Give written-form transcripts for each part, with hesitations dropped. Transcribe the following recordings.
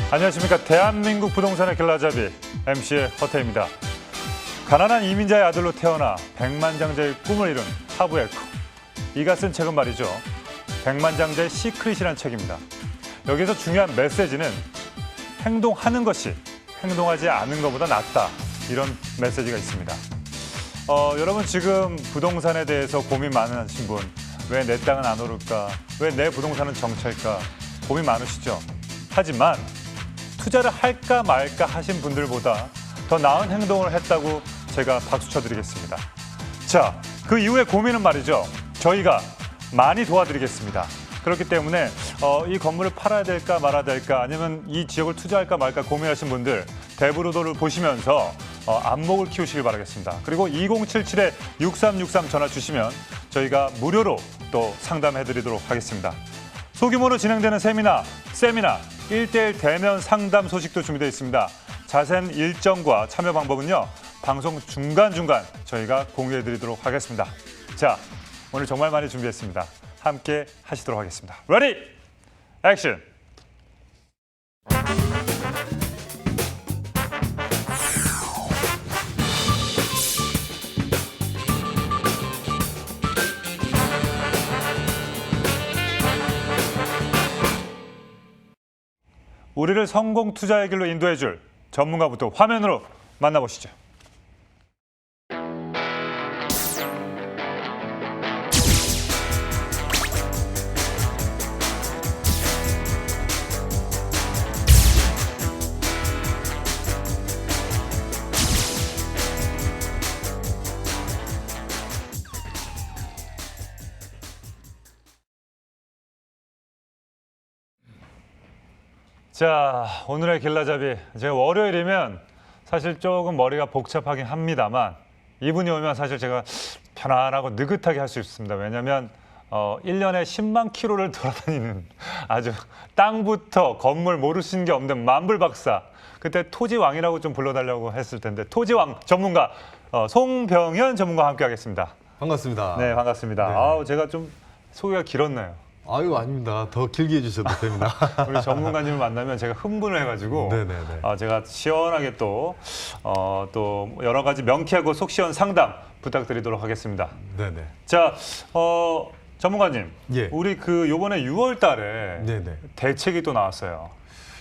안녕하십니까. 대한민국 부동산의 길라잡이 MC의 허태입니다. 가난한 이민자의 아들로 태어나 백만장자의 꿈을 이룬 하부엘커. 이가 쓴 책은 말이죠. 백만장자의 시크릿이라는 책입니다. 여기서 중요한 메시지는 행동하는 것이 행동하지 않는 것보다 낫다. 이런 메시지가 있습니다. 여러분 지금 부동산에 대해서 고민 많으신 분, 왜 내 땅은 안 오를까? 왜 내 부동산은 정찰까? 고민 많으시죠? 하지만 투자를 할까 말까 하신 분들보다 더 나은 행동을 했다고 제가 박수 쳐드리겠습니다. 자, 그 이후의 고민은 말이죠. 저희가 많이 도와드리겠습니다. 그렇기 때문에 이 건물을 팔아야 될까 말아야 될까 아니면 이 지역을 투자할까 말까 고민하신 분들 대부로도를 보시면서 안목을 키우시길 바라겠습니다. 그리고 2077-6363 전화 주시면 저희가 무료로 또 상담해드리도록 하겠습니다. 소규모로 진행되는 세미나 1:1 대면 상담 소식도 준비되어 있습니다. 자세한 일정과 참여 방법은요. 방송 중간중간 저희가 공유해드리도록 하겠습니다. 자, 오늘 정말 많이 준비했습니다. 함께 하시도록 하겠습니다. 레디, 액션! 우리를 성공 투자의 길로 인도해줄 전문가부터 화면으로 만나보시죠. 자, 오늘의 길라잡이. 제가 월요일이면 사실 조금 머리가 복잡하긴 합니다만 이분이 오면 사실 제가 편안하고 느긋하게 할 수 있습니다. 왜냐하면 1년에 10만 킬로를 돌아다니는 아주 땅부터 건물 모르시는 게 없는 만불 박사. 그때 토지왕이라고 좀 불러달라고 했을 텐데 토지왕 전문가 송병현 전문가와 함께 하겠습니다. 반갑습니다. 네, 반갑습니다. 네. 아우, 제가 좀 소개가 길었나요? 아유, 아닙니다. 더 길게 해주셔도 됩니다. 우리 전문가님을 만나면 제가 흥분을 해가지고 제가 시원하게 또 여러 가지 명쾌하고 속 시원 상담 부탁드리도록 하겠습니다. 네네. 자, 전문가님, 예. 우리 요번에 6월달에 네네. 대책이 또 나왔어요.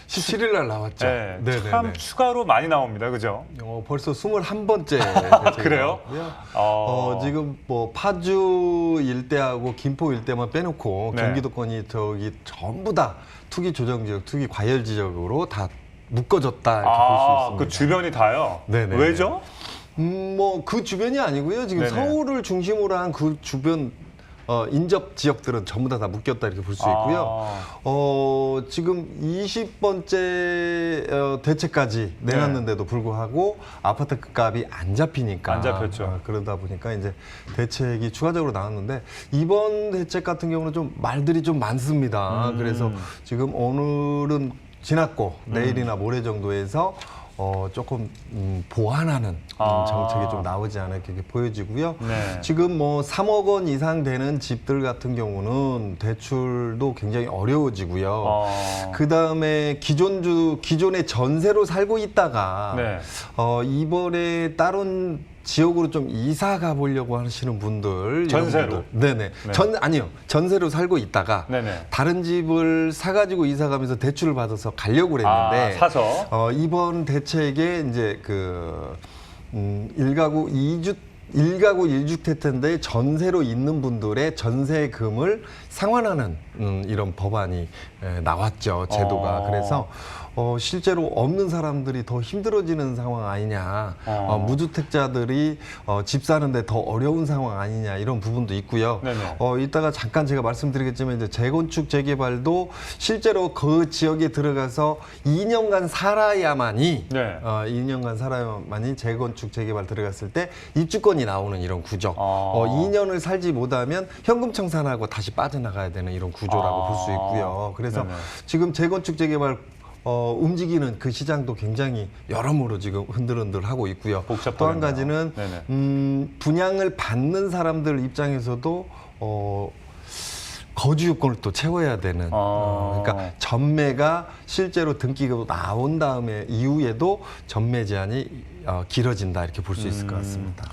17일 날 나왔죠. 네, 네네네. 참 추가로 많이 나옵니다, 그죠? 벌써 21번째. 그래요? 지금 뭐 파주 일대하고 김포 일대만 빼놓고 네. 경기도권이 전부 다 투기 조정 지역, 투기 과열 지역으로 다 묶어졌다 이렇게 볼 수 있습니다. 그 주변이 다요? 네네. 왜죠? 뭐 그 주변이 아니고요. 지금 네네. 서울을 중심으로 한 그 주변 인접 지역들은 전부 다 묶였다 이렇게 볼 수 있고요. 지금 20번째 대책까지 내놨는데도 불구하고 아파트 값이 안 잡히니까 안 잡혔죠. 그러다 보니까 이제 대책이 추가적으로 나왔는데 이번 대책 같은 경우는 좀 말들이 좀 많습니다. 그래서 지금 오늘은 지났고 내일이나 모레 정도에서 조금 보완하는 정책이 좀 나오지 않을까 이렇게 보여지고요. 네. 지금 뭐 3억 원 이상 되는 집들 같은 경우는 대출도 굉장히 어려워지고요. 그 다음에 기존에 전세로 살고 있다가 네. 이번에 다른 지역으로 좀 이사 가보려고 하시는 분들. 전세로? 네네. 네. 아니요. 전세로 살고 있다가 네네. 다른 집을 사가지고 이사 가면서 대출을 받아서 가려고 그랬는데. 사서? 이번 대책에 이제 일가구 1주택인데 전세로 있는 분들의 전세금을 상환하는 이런 법안이 나왔죠. 제도가. 그래서 실제로 없는 사람들이 더 힘들어지는 상황 아니냐. 무주택자들이 집 사는데 더 어려운 상황 아니냐. 이런 부분도 있고요. 이따가 잠깐 제가 말씀드리겠지만 이제 재건축 재개발도 실제로 그 지역에 들어가서 2년간 살아야만이 2년간 살아야만이 재건축 재개발 들어갔을 때 입주권이 나오는 이런 구조. 2년을 살지 못하면 현금 청산하고 다시 빠져나가야 되는 이런 구조라고 볼 수 있고요. 그래서 지금 재건축 재개발 움직이는 그 시장도 굉장히 여러모로 지금 흔들흔들하고 있고요. 또 한 가지는 분양을 받는 사람들 입장에서도 거주 요건을 또 채워야 되는 그러니까 전매가 실제로 등기가 나온 다음에 이후에도 전매 제한이 길어진다 이렇게 볼 수 있을 것 같습니다.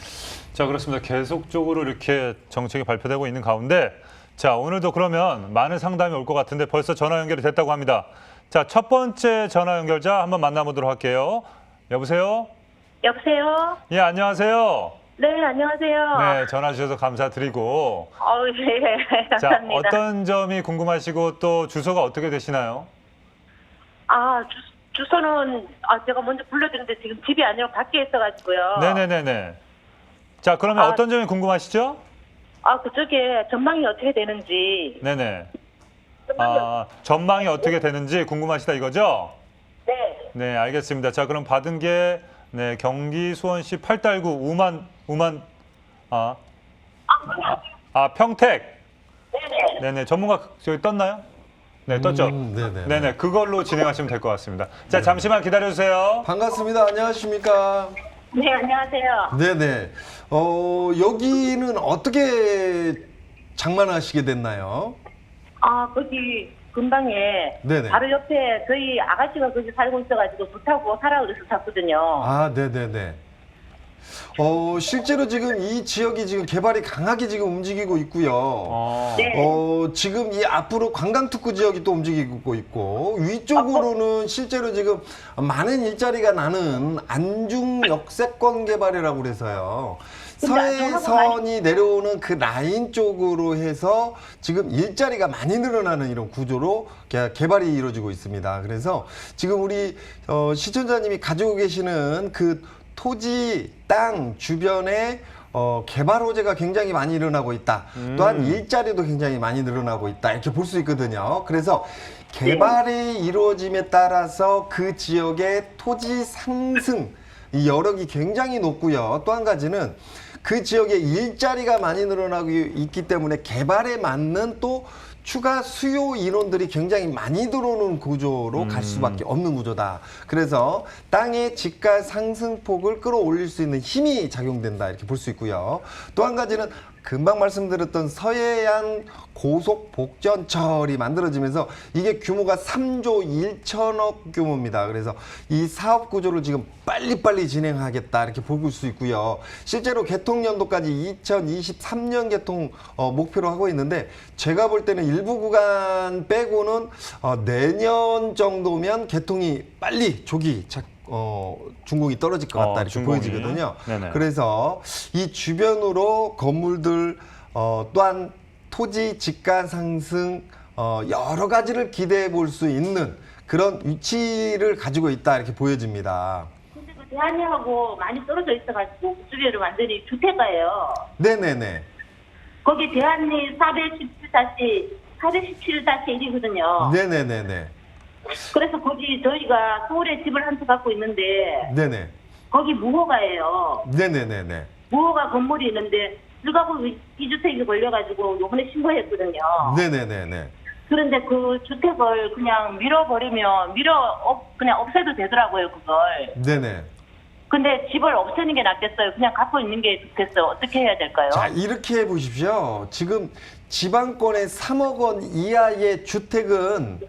자, 그렇습니다. 계속적으로 이렇게 정책이 발표되고 있는 가운데 자, 오늘도 그러면 많은 상담이 올 것 같은데 벌써 전화 연결이 됐다고 합니다. 자, 첫 번째 전화 연결자 한번 만나보도록 할게요. 여보세요? 여보세요? 예, 안녕하세요. 네, 안녕하세요. 네, 전화 주셔서 감사드리고. 네, 자, 감사합니다. 어떤 점이 궁금하시고 또 주소가 어떻게 되시나요? 주소는 제가 먼저 불러드렸는데 지금 집이 아니라 밖에 있어가지고요. 네네네네. 자, 그러면 어떤 점이 궁금하시죠? 그쪽에 전망이 어떻게 되는지. 네네. 전망이 어떻게 되는지 궁금하시다 이거죠? 네. 네, 알겠습니다. 자, 그럼 받은 게 네, 경기 수원시 8달구 평택. 네네. 네네. 전문가 저기 떴나요? 네, 떴죠? 네네. 네네. 그걸로 진행하시면 될 것 같습니다. 자, 잠시만 기다려주세요. 반갑습니다. 안녕하십니까? 네, 안녕하세요. 네네. 여기는 어떻게 장만하시게 됐나요? 거기 근방에 네네. 바로 옆에 저희 아가씨가 거기 살고 있어가지고 좋다고 사라 그래서 샀거든요. 네네네. 실제로 지금 이 지역이 지금 개발이 강하게 지금 움직이고 있고요. 네. 지금 이 앞으로 관광특구 지역이 또 움직이고 있고, 위쪽으로는 실제로 지금 많은 일자리가 나는 안중 역세권 개발이라고 그래서요. 서해선이 내려오는 그 라인 쪽으로 해서 지금 일자리가 많이 늘어나는 이런 구조로 개발이 이루어지고 있습니다. 그래서 지금 우리 시청자님이 가지고 계시는 그 토지, 땅 주변에 개발 호재가 굉장히 많이 일어나고 있다. 또한 일자리도 굉장히 많이 늘어나고 있다. 이렇게 볼 수 있거든요. 그래서 개발이 이루어짐에 따라서 그 지역의 토지 상승, 이 여력이 굉장히 높고요. 또 한 가지는 그 지역에 일자리가 많이 늘어나고 있기 때문에 개발에 맞는 또 추가 수요 인원들이 굉장히 많이 들어오는 구조로 갈 수밖에 없는 구조다. 그래서 땅의 집가 상승폭을 끌어올릴 수 있는 힘이 작용된다. 이렇게 볼 수 있고요. 또 한 가지는 금방 말씀드렸던 서해안 고속복전철이 만들어지면서 이게 규모가 3조 1천억 규모입니다. 그래서 이 사업 구조를 지금 빨리빨리 진행하겠다 이렇게 볼 수 있고요. 실제로 개통 연도까지 2023년 개통 목표로 하고 있는데 제가 볼 때는 일부 구간 빼고는 내년 정도면 개통이 빨리 조기 준공이 떨어질 것 같다 이렇게 준공이. 보여지거든요. 네네. 그래서 이 주변으로 건물들 또한 토지 집가 상승 여러 가지를 기대해 볼 수 있는 그런 위치를 가지고 있다 이렇게 보여집니다. 근데 그 대한리하고 많이 떨어져 있어가지고 그쪽에는 완전히 주택가예요. 네네네. 거기 대한리 417-1이거든요. 네네네네. 그래서 거기 저희가 서울에 집을 한 채 갖고 있는데 네네. 거기 무허가예요. 네네네네. 무허가 건물이 있는데 불가구 2주택이 걸려가지고 요번에 신고했거든요. 네네네네. 그런데 그 주택을 그냥 밀어버리면 그냥 없애도 되더라고요, 그걸. 네네. 근데 집을 없애는 게 낫겠어요? 그냥 갖고 있는 게 좋겠어요? 어떻게 해야 될까요? 자, 이렇게 해 보십시오. 지금 지방권의 3억 원 이하의 주택은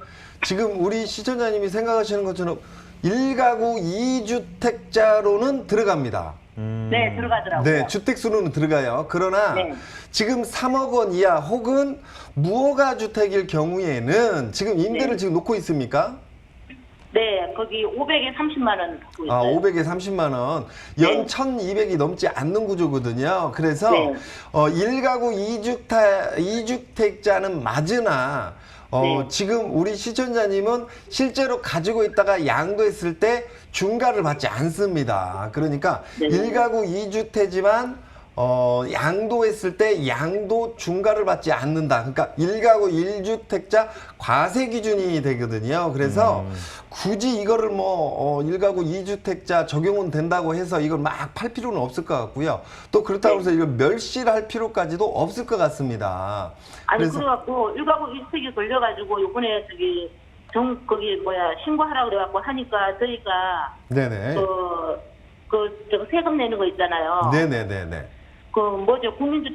지금 우리 시청자님이 생각하시는 것처럼 1가구 2주택자로는 들어갑니다. 네, 들어가더라고요. 네, 주택수로는 들어가요. 그러나 네. 지금 3억 원 이하 혹은 무허가 주택일 경우에는 지금 임대를 네. 지금 놓고 있습니까? 네, 거기 500에 30만 원 갖고 있어요. 500에 30만 원. 연 네. 1,200이 넘지 않는 구조거든요. 그래서 네. 1가구 2주택자는 맞으나 네. 지금 우리 시청자님은 실제로 가지고 있다가 양도했을 때 중과를 받지 않습니다. 그러니까 네. 1가구 2주택이지만 양도했을 때 양도 중과를 받지 않는다. 그러니까 1가구 1주택자 과세 기준이 되거든요. 그래서 굳이 이거를 1가구 2주택자 적용은 된다고 해서 이걸 막 팔 필요는 없을 것 같고요. 또 그렇다고 해서 이걸 멸시할 필요까지도 없을 것 같습니다. 아니, 그래갖고 1가구 1주택이 걸려가지고 요번에 신고하라고 그래갖고 하니까 저희가 네네. 세금 내는 거 있잖아요. 네네네네. 국민주,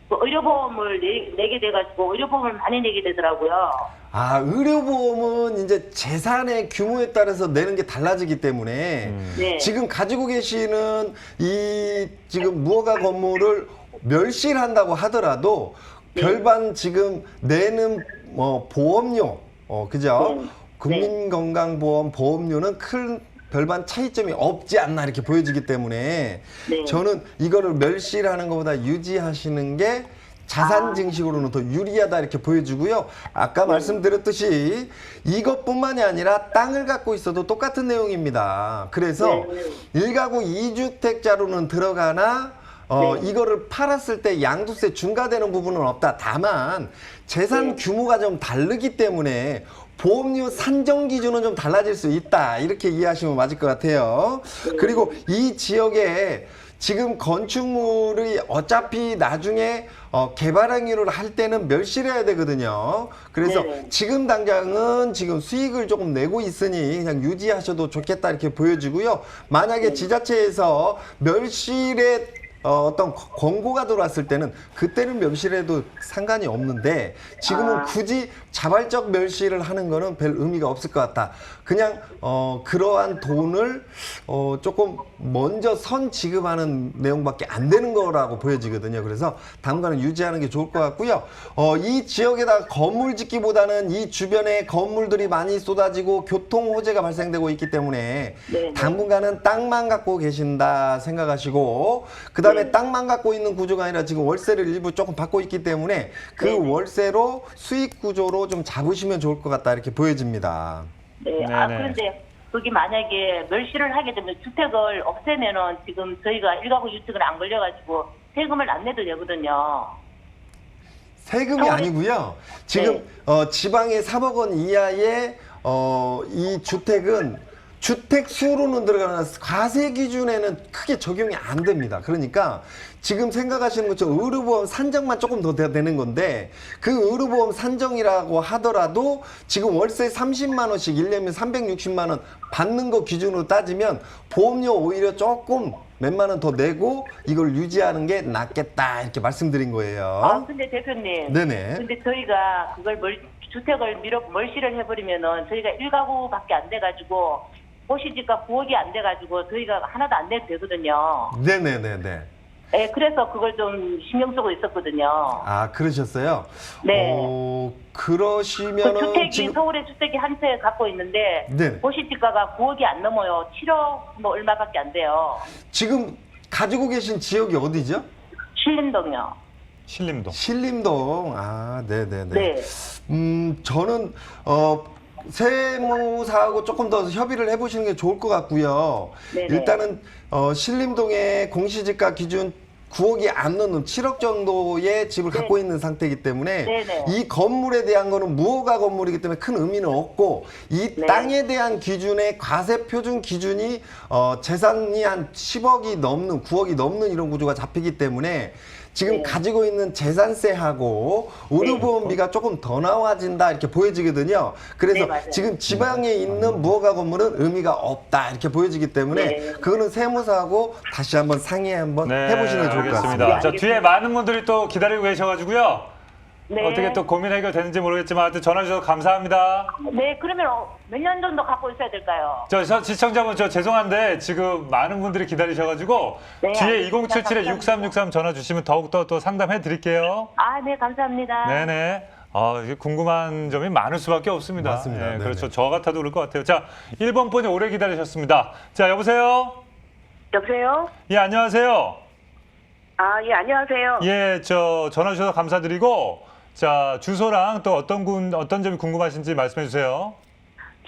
그 의료보험을 내게 돼가지고 의료보험을 많이 내게 되더라고요. 아, 의료보험은 이제 재산의 규모에 따라서 내는 게 달라지기 때문에 네. 지금 가지고 계시는 이 지금 무허가 건물을 멸실한다고 하더라도 별반 지금 내는 보험료, 그죠? 네. 국민건강보험 보험료는 큰 별반 차이점이 없지 않나 이렇게 보여지기 때문에 네. 저는 이거를 멸실하는 것보다 유지하시는 게 자산 증식으로는 더 유리하다 이렇게 보여주고요. 아까 말씀드렸듯이 이것뿐만이 아니라 땅을 갖고 있어도 똑같은 내용입니다. 그래서 일가구 2주택자로는 들어가나 이거를 팔았을 때 양도세 중과되는 부분은 없다. 다만 재산 규모가 좀 다르기 때문에 보험료 산정 기준은 좀 달라질 수 있다. 이렇게 이해하시면 맞을 것 같아요. 그리고 이 지역에 지금 건축물이 어차피 나중에 개발 행위를 할 때는 멸실해야 되거든요. 그래서 네네. 지금 당장은 지금 수익을 조금 내고 있으니 그냥 유지하셔도 좋겠다 이렇게 보여지고요. 만약에 지자체에서 멸실에 어떤 권고가 들어왔을 때는 그때는 멸실해도 상관이 없는데 지금은 굳이 자발적 멸실을 하는 거는 별 의미가 없을 것 같다. 그냥 그러한 돈을 조금 먼저 선 지급하는 내용밖에 안 되는 거라고 보여지거든요. 그래서 당분간은 유지하는 게 좋을 것 같고요. 이 지역에다 건물 짓기보다는 이 주변에 건물들이 많이 쏟아지고 교통 호재가 발생되고 있기 때문에 네. 당분간은 땅만 갖고 계신다 생각하시고 그다음에 땅만 갖고 있는 구조가 아니라 지금 월세를 일부 조금 받고 있기 때문에 그 월세로 수익 구조로 좀 잡으시면 좋을 것 같다 이렇게 보여집니다. 네. 그런데 거기 만약에 멸실을 하게 되면 주택을 없애면은 지금 저희가 일가구 주택을 안 걸려가지고 세금을 안 내도 되거든요. 세금이 아니고요. 지금 지방의 3억 원 이하의 이 주택은 주택 수로는 들어가는 과세 기준에는 크게 적용이 안 됩니다. 그러니까 지금 생각하시는 것처럼 의료보험 산정만 조금 더 되는 건데 그 의료보험 산정이라고 하더라도 지금 월세 30만 원씩 1년이면 360만 원 받는 거 기준으로 따지면 보험료 오히려 조금 몇만 원 더 내고 이걸 유지하는 게 낫겠다 이렇게 말씀드린 거예요. 근데 대표님. 네네. 근데 저희가 그걸 주택을 멀시를 해버리면은 저희가 일가구밖에 안 돼가지고 고시지가 9억이 안 돼가지고 저희가 하나도 안 내도 되거든요. 네네네네. 네, 그래서 그걸 좀 신경 쓰고 있었거든요. 아, 그러셨어요? 네. 그러시면은 그 주택이 지금 서울에 주택이 한 채 갖고 있는데 네. 고시지가가 9억이 안 넘어요. 7억 뭐 얼마밖에 안 돼요. 지금 가지고 계신 지역이 어디죠? 신림동요. 신림동. 신림동. 아, 네네네. 네. 저는 세무사하고 조금 더 협의를 해보시는 게 좋을 것 같고요. 네네. 일단은 신림동의 공시지가 기준 9억이 안 넘는 7억 정도의 집을 갖고 있는 상태이기 때문에 네네. 이 건물에 대한 거는 무허가 건물이기 때문에 큰 의미는 없고 이 네. 땅에 대한 기준의 과세 표준 기준이 재산이 한 10억이 넘는 9억이 넘는 이런 구조가 잡히기 때문에 지금 네. 가지고 있는 재산세하고 의료보험비가 조금 더 나와진다 이렇게 보여지거든요. 그래서 네, 맞아요. 지금 지방에 있는 무허가 건물은 의미가 없다 이렇게 보여지기 때문에 네. 그거는 세무사하고 다시 한번 상의 한번 해보시는 게 좋을 것 같습니다. 알겠습니다. 저 뒤에 많은 분들이 또 기다리고 계셔가지고요. 네. 어떻게 또 고민 해결되는지 모르겠지만 하여튼 전화 주셔서 감사합니다. 네, 그러면 몇 년 정도 갖고 있어야 될까요? 저 시청자분 저 죄송한데 지금 많은 분들이 기다리셔가지고 네, 뒤에 알겠습니다. 2077-6363 전화 주시면 더욱더 또 상담해 드릴게요. 네, 감사합니다. 네네. 이게 궁금한 점이 많을 수밖에 없습니다. 맞습니다. 네, 네네. 그렇죠. 저 같아도 그럴 것 같아요. 자, 1번 분이 오래 기다리셨습니다. 자, 여보세요? 여보세요? 예, 안녕하세요. 예, 안녕하세요. 예, 전화 주셔서 감사드리고, 자, 주소랑 또 어떤 점이 궁금하신지 말씀해 주세요.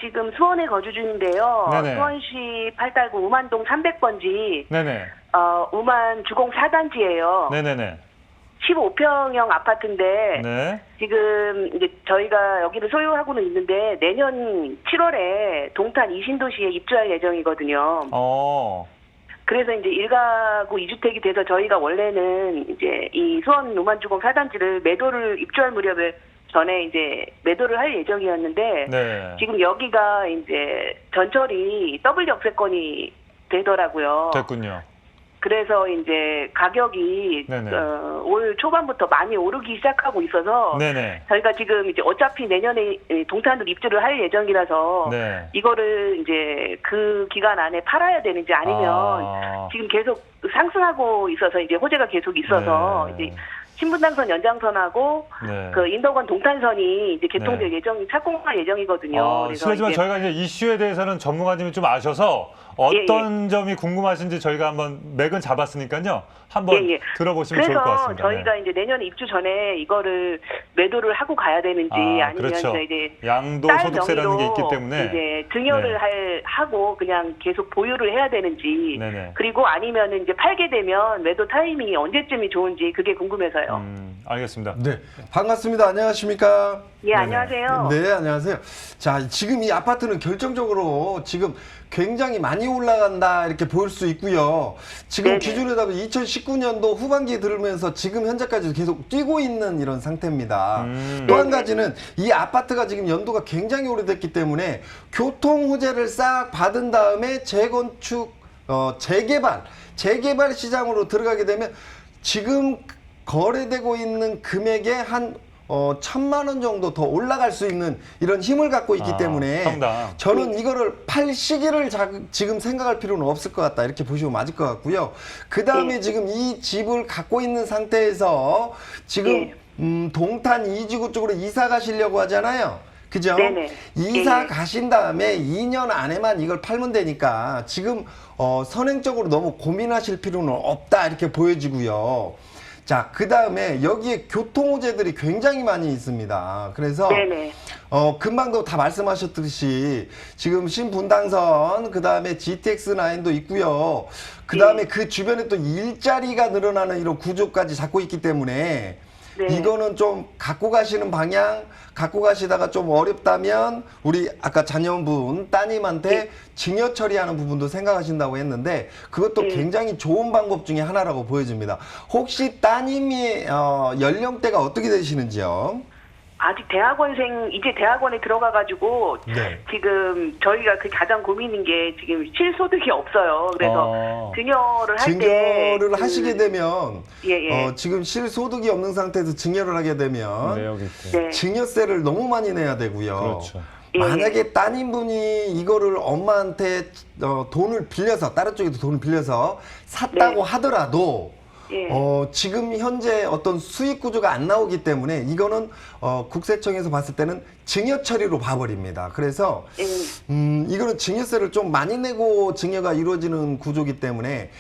지금 수원에 거주 중인데요. 네네. 수원시 팔달구 우만동 300번지, 네네. 우만 주공 4단지예요. 네네네. 15평형 아파트인데, 네. 지금 이제 저희가 여기를 소유하고는 있는데, 내년 7월에 동탄 이신도시에 입주할 예정이거든요. 그래서 이제 1가구 2주택이 돼서 저희가 원래는 이제 이 수원 우만주공 4단지를 입주할 무렵에 전에 이제 매도를 할 예정이었는데 네. 지금 여기가 이제 전철이 더블 역세권이 되더라고요. 됐군요. 그래서 이제 가격이 네네. 올 초반부터 많이 오르기 시작하고 있어서 네네. 저희가 지금 이제 어차피 내년에 동탄으로 입주를 할 예정이라서 네. 이거를 이제 그 기간 안에 팔아야 되는지 아니면 지금 계속 상승하고 있어서 이제 호재가 계속 있어서 네. 이제 신분당선 연장선하고 네. 그 인덕원 동탄선이 이제 개통될 네. 예정이 착공할 예정이거든요. 그래서 실례지만 이제 저희가 이제 이슈에 대해서는 전문가님이 좀 아셔서 어떤 점이 궁금하신지 저희가 한번 맥은 잡았으니까요. 한번 들어보시면 좋을 것 같습니다. 그래서 저희가 이제 내년에 입주 전에 이거를 매도를 하고 가야 되는지 아니면 그렇죠. 이제 양도 딸 소득세라는 게 있기 명의로 때문에 이제 증여를 하고 그냥 계속 보유를 해야 되는지 네네. 그리고 아니면 이제 팔게 되면 매도 타이밍이 언제쯤이 좋은지 그게 궁금해서요. 알겠습니다. 네, 반갑습니다. 안녕하십니까? 예, 안녕하세요. 네, 안녕하세요. 자, 지금 이 아파트는 결정적으로 지금 굉장히 많이 올라간다 이렇게 보일 수 있고요. 지금 네네. 기준으로 따면 2019년도 후반기에 들으면서 지금 현재까지 계속 뛰고 있는 이런 상태입니다. 또 한 가지는 이 아파트가 지금 연도가 굉장히 오래됐기 때문에 교통 호재를 싹 받은 다음에 재건축, 재개발 시장으로 들어가게 되면 지금 거래되고 있는 금액의 한 1,000만 원 정도 더 올라갈 수 있는 이런 힘을 갖고 있기 때문에 상당. 저는 이거를 팔 시기를 지금 생각할 필요는 없을 것 같다 이렇게 보시면 맞을 것 같고요. 그 다음에 지금 이 집을 갖고 있는 상태에서 지금 동탄 이지구 쪽으로 이사 가시려고 하잖아요. 그죠? 네네. 이사 가신 다음에 2년 안에만 이걸 팔면 되니까 지금 선행적으로 너무 고민하실 필요는 없다 이렇게 보여지고요. 자, 그 다음에 여기에 교통호재들이 굉장히 많이 있습니다. 그래서 네네. 금방도 다 말씀하셨듯이 지금 신분당선, 그 다음에 GTX9도 있고요. 그 다음에 그 주변에 또 일자리가 늘어나는 이런 구조까지 잡고 있기 때문에 네. 이거는 좀 갖고 가시는 방향, 갖고 가시다가 좀 어렵다면 우리 아까 자녀분 따님한테 증여 처리하는 부분도 생각하신다고 했는데 그것도 굉장히 좋은 방법 중에 하나라고 보여집니다. 혹시 따님이 연령대가 어떻게 되시는지요? 아직 대학원생, 이제 대학원에 들어가가지고, 네. 지금 저희가 그 가장 고민인 게 지금 실소득이 없어요. 그래서 증여를 할 때. 증여를 하시게 되면, 예. 지금 실소득이 없는 상태에서 증여를 하게 되면, 네. 증여세를 너무 많이 내야 되고요. 그렇죠. 만약에 따님분이 이거를 엄마한테 돈을 빌려서, 다른 쪽에도 돈을 빌려서 샀다고 하더라도, 지금 현재 어떤 수익 구조가 안 나오기 때문에 이거는 국세청에서 봤을 때는 증여 처리로 봐버립니다. 그래서 이거는 증여세를 좀 많이 내고 증여가 이루어지는 구조기 때문에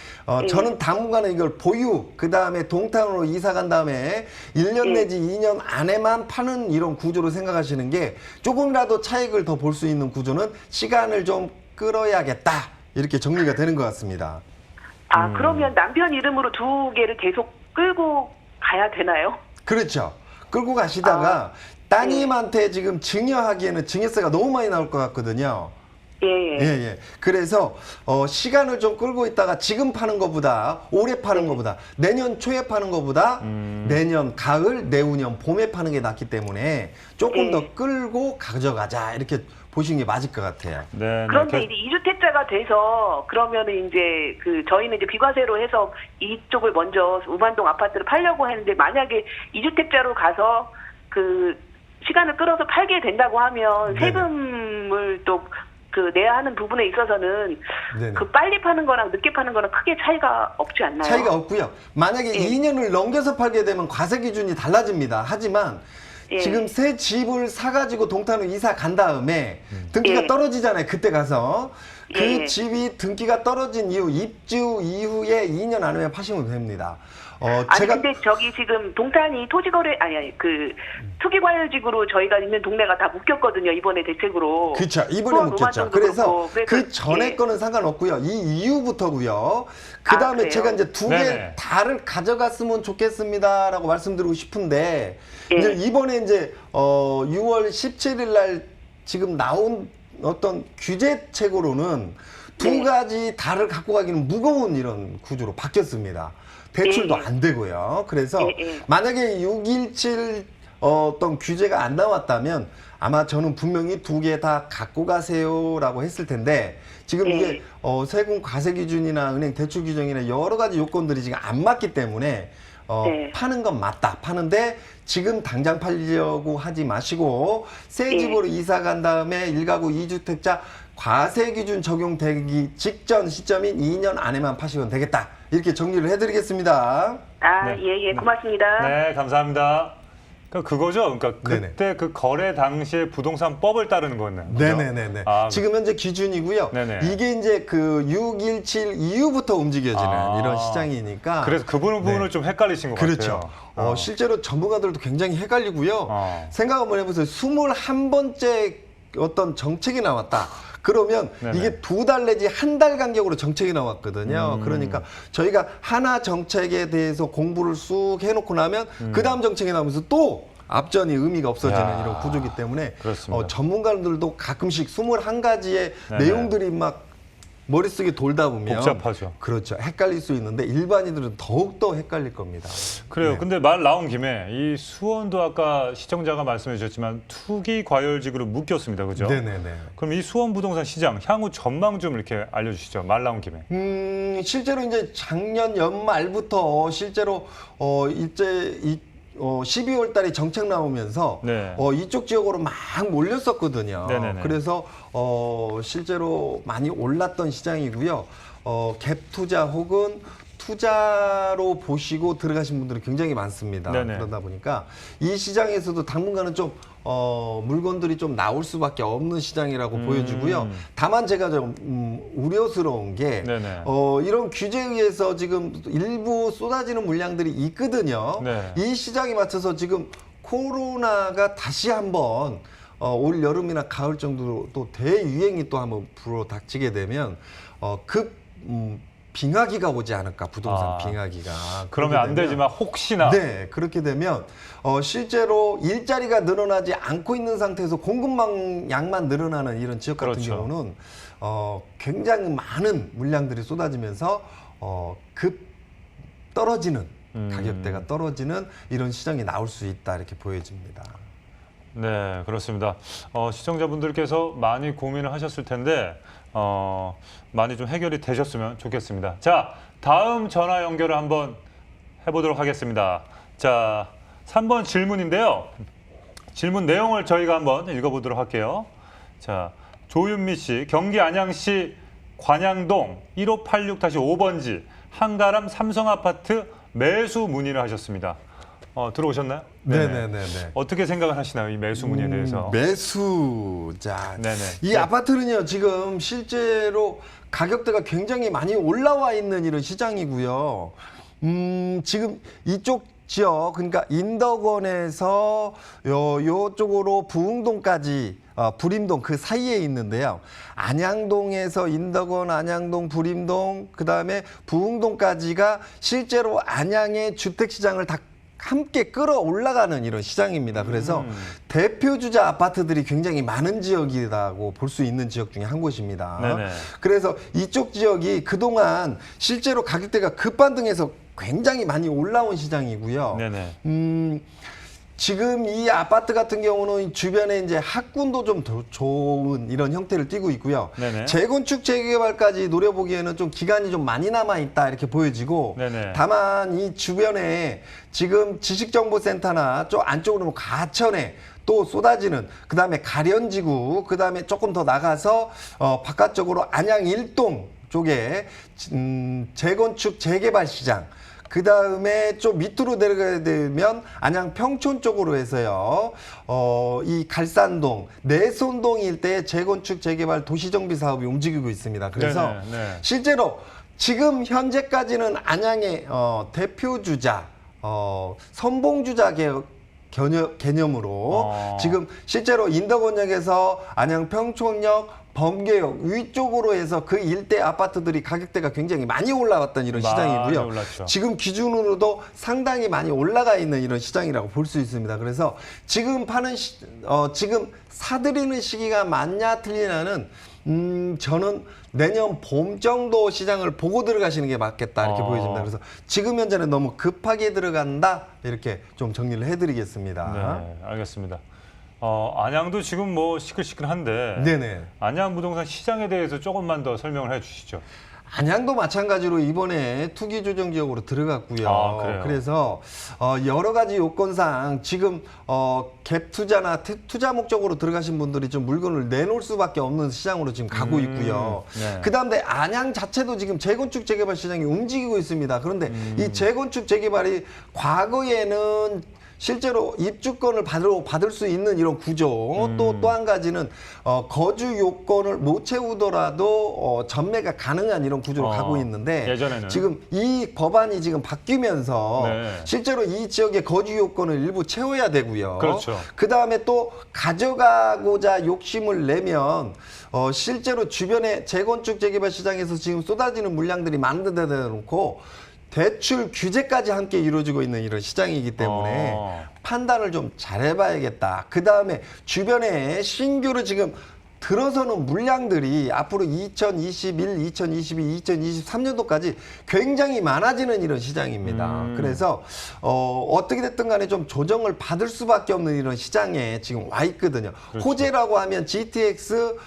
저는 당분간은 이걸 보유, 그 다음에 동탄으로 이사 간 다음에 1년 내지 2년 안에만 파는 이런 구조로 생각하시는 게 조금이라도 차익을 더 볼 수 있는 구조는 시간을 좀 끌어야겠다. 이렇게 정리가 되는 것 같습니다. 그러면 남편 이름으로 두 개를 계속 끌고 가야 되나요? 그렇죠. 끌고 가시다가 따님한테 지금 증여하기에는 증여세가 너무 많이 나올 것 같거든요. 예. 그래서 시간을 좀 끌고 있다가 지금 파는 것보다 올해 파는 것보다 내년 초에 파는 것보다 내년 가을, 내후년 봄에 파는 게 낫기 때문에 조금 더 끌고 가져가자 이렇게 보시는 게 맞을 것 같아요. 네. 그런데 이제 2주택자가 돼서 그러면은 이제 저희는 이제 비과세로 해서 이쪽을 먼저 우만동 아파트를 팔려고 했는데 만약에 2주택자로 가서 시간을 끌어서 팔게 된다고 하면 세금을 또 내야 하는 부분에 있어서는 빨리 파는 거랑 늦게 파는 거랑 크게 차이가 없지 않나요? 차이가 없고요. 만약에 2년을 넘겨서 팔게 되면 과세 기준이 달라집니다. 하지만 지금 새 집을 사가지고 동탄으로 이사 간 다음에 등기가 떨어지잖아요. 그때 가서 그 집이 등기가 떨어진 이후 입주 이후에 2년 안에 파시면 됩니다. 근데 저기 지금 동탄이 토지거래 투기과열지구로 저희가 있는 동네가 다 묶였거든요. 이번에 대책으로. 그렇죠. 이번에 묶였죠. 그래서 그 전에 예. 거는 상관없고요. 이 이후부터고요. 그 다음에 제가 이제 두 개 다를 가져갔으면 좋겠습니다라고 말씀드리고 싶은데 이제 이번에 이제 6월 17일 날 지금 나온 어떤 규제책으로는 두 가지 다를 갖고 가기는 무거운 이런 구조로 바뀌었습니다. 대출도 안 되고요. 그래서 만약에 617 어떤 규제가 안 나왔다면 아마 저는 분명히 2개 다 갖고 가세요라고 했을 텐데 지금 네. 이게 세금 과세 기준이나 은행 대출 규정이나 여러 가지 요건들이 지금 안 맞기 때문에 네. 파는 건 맞다. 파는데 지금 당장 팔려고 하지 마시고 새 집으로 이사 간 다음에 1가구 2주택자 과세 기준 적용되기 직전 시점인 2년 안에만 파시면 되겠다. 이렇게 정리를 해드리겠습니다. 아, 네. 예, 고맙습니다. 네, 감사합니다. 그거죠. 그러니까 그때 네네. 그 거래 당시에 부동산법을 따르는 거였네요. 그죠? 네네네네. 아, 지금 현재 기준이고요. 네네. 이게 이제 그 617 이후부터 움직여지는 이런 시장이니까. 그래서 그 부분을 네. 좀 헷갈리신 것 그렇죠. 같아요. 실제로 전문가들도 굉장히 헷갈리고요. 생각 한번 해보세요. 21번째 어떤 정책이 나왔다. 그러면 네네. 이게 2달 내지 1달 간격으로 정책이 나왔거든요. 그러니까 저희가 하나 정책에 대해서 공부를 쑥 해놓고 나면 그 다음 정책이 나오면서 또 앞전이 의미가 없어지는 야, 이런 구조이기 때문에 그렇습니다. 전문가들도 가끔씩 21가지의 네네. 내용들이 막 머릿속에 돌다 보면 복잡하죠. 그렇죠. 헷갈릴 수 있는데 일반인들은 더욱더 헷갈릴 겁니다. 그래요. 네. 근데 말 나온 김에 이 수원도 아까 시청자가 말씀해 주셨지만 투기 과열지구로 묶였습니다. 그죠? 네네네. 그럼 이 수원 부동산 시장 향후 전망 좀 이렇게 알려주시죠. 말 나온 김에. 실제로 이제 작년 연말부터 실제로 이제 12월 달에 정책 나오면서 네. 이쪽 지역으로 막 몰렸었거든요. 네네네. 그래서 실제로 많이 올랐던 시장이고요. 갭 투자 혹은 투자로 보시고 들어가신 분들이 굉장히 많습니다. 네네. 그러다 보니까 이 시장에서도 당분간은 좀 물건들이 좀 나올 수밖에 없는 시장이라고 보여지고요. 다만 제가 좀 우려스러운 게 네네. 이런 규제에 의해서 지금 일부 쏟아지는 물량들이 있거든요. 네. 이 시장에 맞춰서 지금 코로나가 다시 한번 올 여름이나 가을 정도로 또 대유행이 또 한번 불어닥치게 되면 빙하기가 오지 않을까, 부동산 빙하기가. 그러면 안 그렇게 되지만 혹시나. 네, 그렇게 되면 실제로 일자리가 늘어나지 않고 있는 상태에서 공급량만 늘어나는 이런 지역 같은 그렇죠. 경우는 굉장히 많은 물량들이 쏟아지면서 급 떨어지는 가격대가 떨어지는 이런 시장이 나올 수 있다 이렇게 보여집니다. 네, 그렇습니다. 시청자분들께서 많이 고민을 하셨을 텐데 많이 좀 해결이 되셨으면 좋겠습니다. 자, 다음 전화 연결을 한번 해보도록 하겠습니다. 자, 3번 질문인데요. 질문 내용을 저희가 한번 읽어보도록 할게요. 자, 조윤미 씨, 경기 안양시 관양동 1586-5번지 한가람 삼성아파트 매수 문의를 하셨습니다. 들어오셨나요? 네네네. 어떻게 생각을 하시나요? 이 매수 문의에 대해서. 매수자. 네네. 이 아파트는요, 지금 실제로 가격대가 굉장히 많이 올라와 있는 이런 시장이고요. 지금 이쪽 지역, 그러니까 인덕원에서 요쪽으로 부흥동까지, 불임동 그 사이에 있는데요. 안양동에서 인덕원, 안양동, 불임동, 그 다음에 부흥동까지가 실제로 안양의 주택시장을 다 함께 끌어올라가는 이런 시장입니다. 그래서 대표주자 아파트들이 굉장히 많은 지역이라고 볼 수 있는 지역 중에 한 곳입니다. 네네. 그래서 이쪽 지역이 그동안 실제로 가격대가 급반등해서 굉장히 많이 올라온 시장이고요. 네네. 지금 이 아파트 같은 경우는 주변에 이제 학군도 좀 더 좋은 이런 형태를 띠고 있고요. 네네. 재건축 재개발까지 노려보기에는 좀 기간이 좀 많이 남아 있다 이렇게 보여지고, 네네. 다만 이 주변에 지금 지식정보센터나 좀 안쪽으로 뭐 가천에 또 쏟아지는, 그 다음에 가련지구, 그 다음에 조금 더 나가서 바깥쪽으로 안양 일동 쪽에 재건축 재개발 시장, 그 다음에 좀 밑으로 내려가야 되면 안양 평촌 쪽으로 해서요, 이 갈산동, 내손동 일대에 재건축 재개발 도시정비 사업이 움직이고 있습니다. 그래서 네네. 실제로 지금 현재까지는 안양의 대표주자, 선봉주자 개념으로 지금 실제로 인덕원역에서 안양 평촌역, 범계역 위쪽으로 해서 그 일대 아파트들이 가격대가 굉장히 많이 올라왔던 이런 많이 시장이고요. 올랐죠. 지금 기준으로도 상당히 많이 올라가 있는 이런 시장이라고 볼 수 있습니다. 그래서 지금 지금 사들이는 시기가 맞냐 틀리냐는 저는 내년 봄 정도 시장을 보고 들어가시는 게 맞겠다 이렇게 보여집니다. 그래서 지금 현재는 너무 급하게 들어간다 이렇게 좀 정리를 해드리겠습니다. 네, 알겠습니다. 안양도 지금 뭐 시끌시끌한데 네네. 안양 부동산 시장에 대해서 조금만 더 설명을 해주시죠. 안양도 마찬가지로 이번에 투기 조정 지역으로 들어갔고요. 아, 그래요? 그래서 여러 가지 요건상 지금 갭 투자나 투자 목적으로 들어가신 분들이 좀 물건을 내놓을 수밖에 없는 시장으로 지금 가고 있고요. 네. 그다음에 안양 자체도 지금 재건축 재개발 시장이 움직이고 있습니다. 그런데 이 재건축 재개발이 과거에는 실제로 입주권을 받을 수 있는 이런 구조, 또 한 가지는 거주 요건을 못 채우더라도 전매가 가능한 이런 구조로 가고 있는데 예전에는. 지금 이 법안이 지금 바뀌면서 네. 실제로 이 지역의 거주 요건을 일부 채워야 되고요. 그렇죠. 그다음에 또 가져가고자 욕심을 내면 실제로 주변에 재건축 재개발 시장에서 지금 쏟아지는 물량들이 많은 데다 놓고 대출 규제까지 함께 이루어지고 있는 이런 시장이기 때문에 판단을 좀 잘해봐야겠다. 그 다음에 주변에 신규로 지금 들어서는 물량들이 앞으로 2021, 2022, 2023년도까지 굉장히 많아지는 이런 시장입니다. 그래서 어떻게 됐든 간에 좀 조정을 받을 수밖에 없는 이런 시장에 지금 와 있거든요. 그렇죠. 호재라고 하면 GTX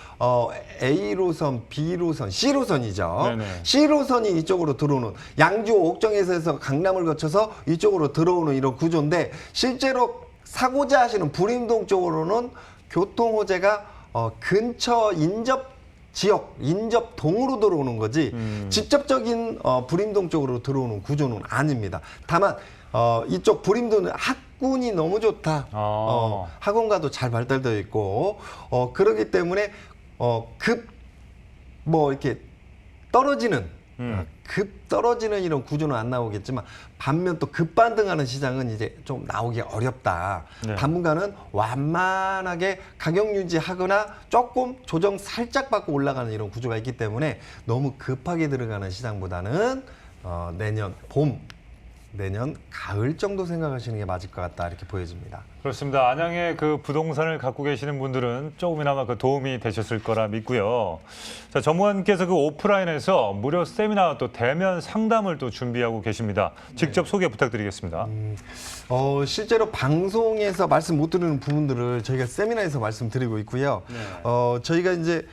A로선, B로선, C로선이죠. 네네. C로선이 이쪽으로 들어오는 양주 옥정에서 강남을 거쳐서 이쪽으로 들어오는 이런 구조인데 실제로 사고자 하시는 불임동 쪽으로는 교통 호재가 근처 인접 지역, 인접동으로 들어오는 거지 직접적인 불임동 쪽으로 들어오는 구조는 아닙니다. 다만 이쪽 불임동은 학군이 너무 좋다. 학원가도 잘 발달되어 있고 그렇기 때문에 이렇게 떨어지는 급 떨어지는 이런 구조는 안 나오겠지만 반면 또 급반등하는 시장은 이제 좀 나오기 어렵다. 네. 당분간은 완만하게 가격 유지하거나 조금 조정 살짝 받고 올라가는 이런 구조가 있기 때문에 너무 급하게 들어가는 시장보다는 내년 봄, 내년 가을 정도 생각하시는 게 맞을 것 같다 이렇게 보여집니다. 그렇습니다. 안양에 그 부동산을 갖고 계시는 분들은 조금이나마 그 도움이 되셨을 거라 믿고요. 자, 전무관께서 그 오프라인에서 무료 세미나 또 대면 상담을 또 준비하고 계십니다. 직접 소개 부탁드리겠습니다. 실제로 방송에서 말씀 못 드리는 부분들을 저희가 세미나에서 말씀드리고 있고요. 저희가 이제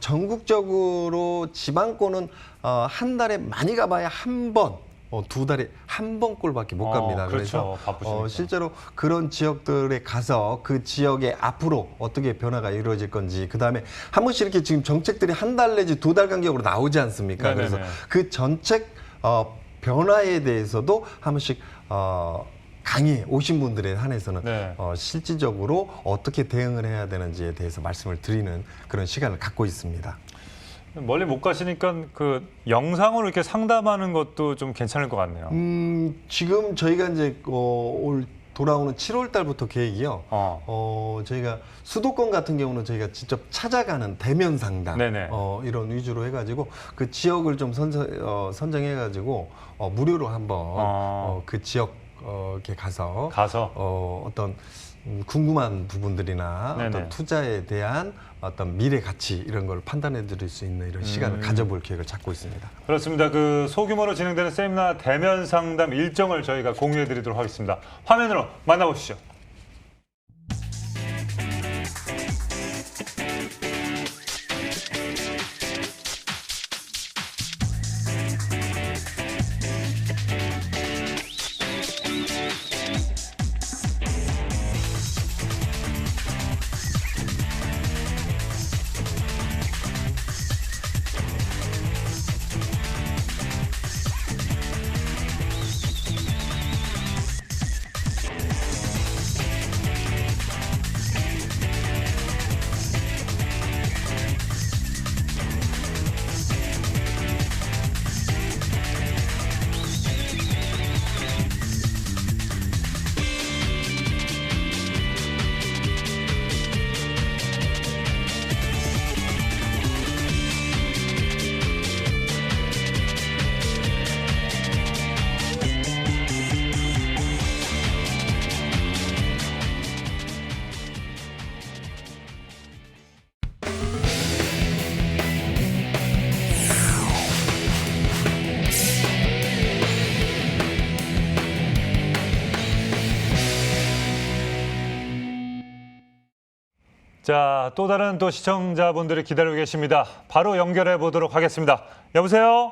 전국적으로 지방권은 한 달에 많이 가봐야 한 번. 두 달에 한 번꼴밖에 못 갑니다. 그렇죠. 그래서 바쁘시니까. 실제로 그런 지역들에 가서 그 지역에 앞으로 어떻게 변화가 이루어질 건지 그다음에 한 번씩 이렇게 지금 정책들이 한 달 내지 두 달 간격으로 나오지 않습니까? 네네네. 그래서 그 정책 변화에 대해서도 한 번씩 강의에 오신 분들에 한해서는 네. 실질적으로 어떻게 대응을 해야 되는지에 대해서 말씀을 드리는 그런 시간을 갖고 있습니다. 멀리 못 가시니까 그 영상으로 이렇게 상담하는 것도 좀 괜찮을 것 같네요. 지금 저희가 이제 올 돌아오는 7월 달부터 계획이요. 저희가 수도권 같은 경우는 저희가 직접 찾아가는 대면 상담 네네. 이런 위주로 해가지고 그 지역을 좀 선정해가지고 무료로 한번 그 지역 이렇게 가서 어떤 궁금한 부분들이나 네네. 어떤 투자에 대한 어떤 미래 가치 이런 걸 판단해 드릴 수 있는 이런 시간을 가져볼 계획을 잡고 있습니다. 그렇습니다. 그 소규모로 진행되는 세미나 대면 상담 일정을 저희가 공유해 드리도록 하겠습니다. 화면으로 만나보시죠. 자, 또 다른 또 시청자분들이 기다리고 계십니다. 바로 연결해 보도록 하겠습니다. 여보세요?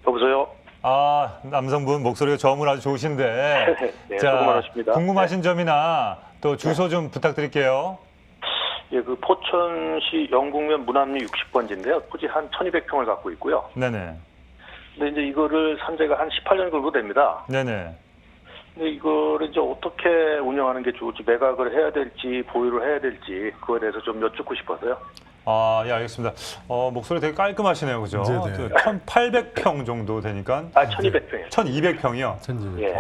여보세요? 아, 남성분 목소리가 저음은 아주 좋으신데. 네, 수고 많으십니다. 궁금하신 점이나 또 주소 좀 부탁드릴게요. 예, 그 포천시 영국면 문암리 60번지인데요. 토지 한 1,200평을 갖고 있고요. 네네. 근데 이제 이거를 산 지가 한 18년 정도 됩니다. 네네. 근데 이거를 이제 어떻게 운영하는 게 좋을지, 매각을 해야 될지, 보유를 해야 될지, 그거에 대해서 좀 여쭙고 싶어서요. 아, 예, 알겠습니다. 목소리 되게 깔끔하시네요, 그죠? 네네. 1,800평 정도 되니까. 1,200평이요. 1,200평이요. 천지. 예.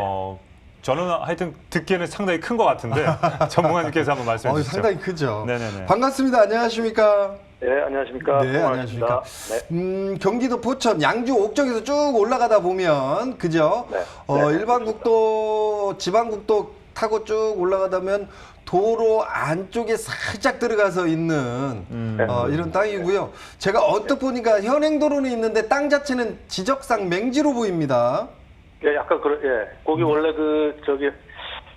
저는 하여튼 듣기에는 상당히 큰 것 같은데 전문가님께서 한번 말씀해 주시죠. 상당히 크죠. 네네네. 반갑습니다. 안녕하십니까? 네, 안녕하십니까? 네, 안녕하십니까? 네. 경기도 포천 양주 옥정에서 쭉 올라가다 보면 그죠? 네. 일반국도, 지방국도 타고 쭉 올라가다 보면 도로 안쪽에 살짝 들어가서 있는 이런 땅이고요. 제가 언뜻 보니까 현행도로는 있는데 땅 자체는 지적상 맹지로 보입니다. 예, 약간 거기 원래 저기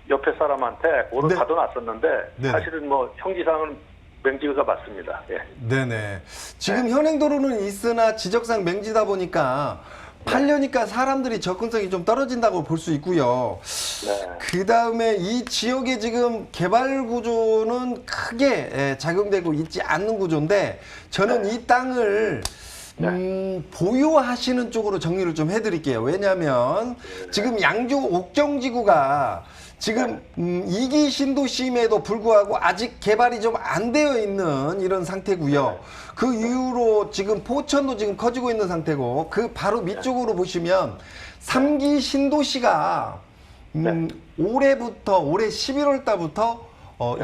옆에 사람한테 오늘 네. 가둬놨었는데 네. 사실은 뭐 형지상은 맹지가 맞습니다. 예. 네네. 지금 현행도로는 있으나 지적상 맹지다 보니까 팔려니까 사람들이 접근성이 좀 떨어진다고 볼 수 있고요. 네. 그 다음에 이 지역의 지금 개발 구조는 크게 작용되고 있지 않는 구조인데 저는 이 땅을 보유하시는 쪽으로 정리를 좀 해드릴게요. 왜냐하면 지금 양주 옥정지구가 지금 2기 신도시임에도 불구하고 아직 개발이 좀 안 되어 있는 이런 상태고요. 그 이후로 지금 포천도 지금 커지고 있는 상태고 그 바로 밑쪽으로 보시면 3기 신도시가 올해 11월 달부터